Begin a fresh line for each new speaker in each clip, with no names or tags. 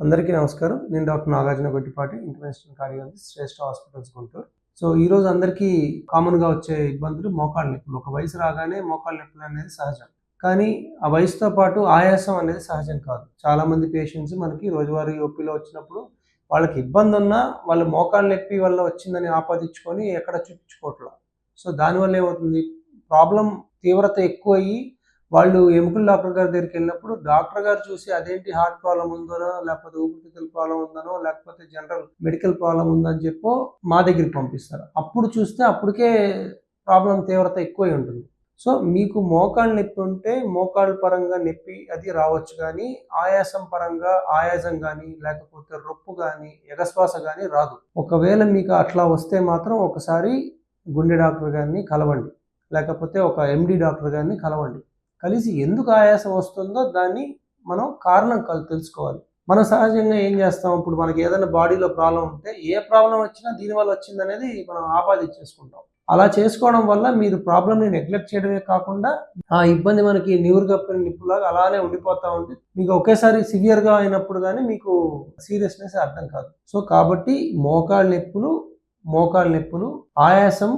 అందరికీ నమస్కారం. నేను doctor Nagarjuna Gottipati, international cardiologist, Shreshta hospitals Guntur. So ఈరోజు అందరికీ కామన్‌గా వచ్చే ఇబ్బందులు మోకాళ్ళ నొప్పులు. ఒక వయసు రాగానే మోకాళ్ళ నొప్పులు అనేది సహజం. కానీ ఆ వయసుతో పాటు ఆయాసం అనేది సహజం కాదు. చాలామంది పేషెంట్స్ మనకి రోజువారీ ఓపీలో వచ్చినప్పుడు వాళ్ళకి ఇబ్బందున్నా వాళ్ళు మోకాళ్ళ నొప్పి వల్ల వచ్చిందని ఆపాదించుకొని ఎక్కడ చూపించుకోవట్ల. సో దానివల్ల ఏమవుతుంది, ప్రాబ్లమ్ తీవ్రత ఎక్కువయ్యి వాళ్ళు ఎముకల డాక్టర్ గారి దగ్గరికెళ్ళినప్పుడు డాక్టర్ గారు చూసి అదేంటి హార్ట్ ప్రాబ్లమ్ ఉందనో, లేకపోతే ఊపిరితిత్తుల ప్రాబ్లమ్ ఉందనో, లేకపోతే జనరల్ మెడికల్ ప్రాబ్లమ్ ఉందని చెప్పో మా దగ్గరికి పంపిస్తారు. అప్పుడు చూస్తే అప్పటికే ప్రాబ్లమ్ తీవ్రత ఎక్కువై ఉంటుంది. సో మీకు మోకాళ్ళ నొప్పి ఉంటే మోకాళ్ళ పరంగా నొప్పి అది రావచ్చు కానీ ఆయాసం పరంగా ఆయాసం కానీ లేకపోతే రొప్పు కానీ ఎగశ్వాస కానీ రాదు. ఒకవేళ మీకు అట్లా వస్తే మాత్రం ఒకసారి గుండె డాక్టర్ గారిని కలవండి, లేకపోతే ఒక ఎండి డాక్టర్ గారిని కలవండి. కలిసి ఎందుకు ఆయాసం వస్తుందో దాన్ని మనం కారణం తెలుసుకోవాలి. మనం సహజంగా ఏం చేస్తాం, ఇప్పుడు మనకి ఏదైనా బాడీలో ప్రాబ్లం ఉంటే ఏ ప్రాబ్లం వచ్చినా దీనివల్ల వచ్చిందనేది మనం ఆపాదించేసుకుంటాం. అలా చేసుకోవడం వల్ల మీరు ప్రాబ్లమ్ని నెగ్లెక్ట్ చేయడమే కాకుండా ఆ ఇబ్బంది మనకి నీరు కప్పిన నిప్పులాగా అలానే ఉండిపోతూ ఉంది. మీకు ఒకేసారి సివియర్గా అయినప్పుడు కానీ మీకు సీరియస్నెస్ అర్థం కాదు. సో కాబట్టి మోకాళ్ళ నొప్పులు ఆయాసం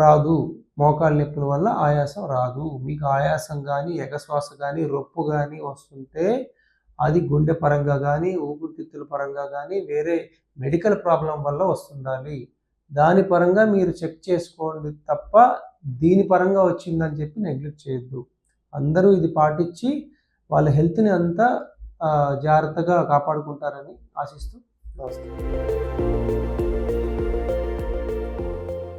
రాదు. మోకాళ్ళ నొప్పుల వల్ల ఆయాసం రాదు. మీకు ఆయాసం కానీ ఎగశ్వాస కానీ రొప్పు కానీ వస్తుంటే అది గుండె పరంగా కానీ ఊపిరితిత్తుల పరంగా కానీ వేరే మెడికల్ ప్రాబ్లం వల్ల వస్తుండాలి. దాని పరంగా మీరు చెక్ చేసుకోండి తప్ప దీని పరంగా వచ్చిందని చెప్పి నెగ్లెక్ట్ చేయొద్దు. అందరూ ఇది పాటించి వాళ్ళ హెల్త్ని అంతా జాగ్రత్తగా కాపాడుకుంటారని ఆశిస్తూ నమస్కారం.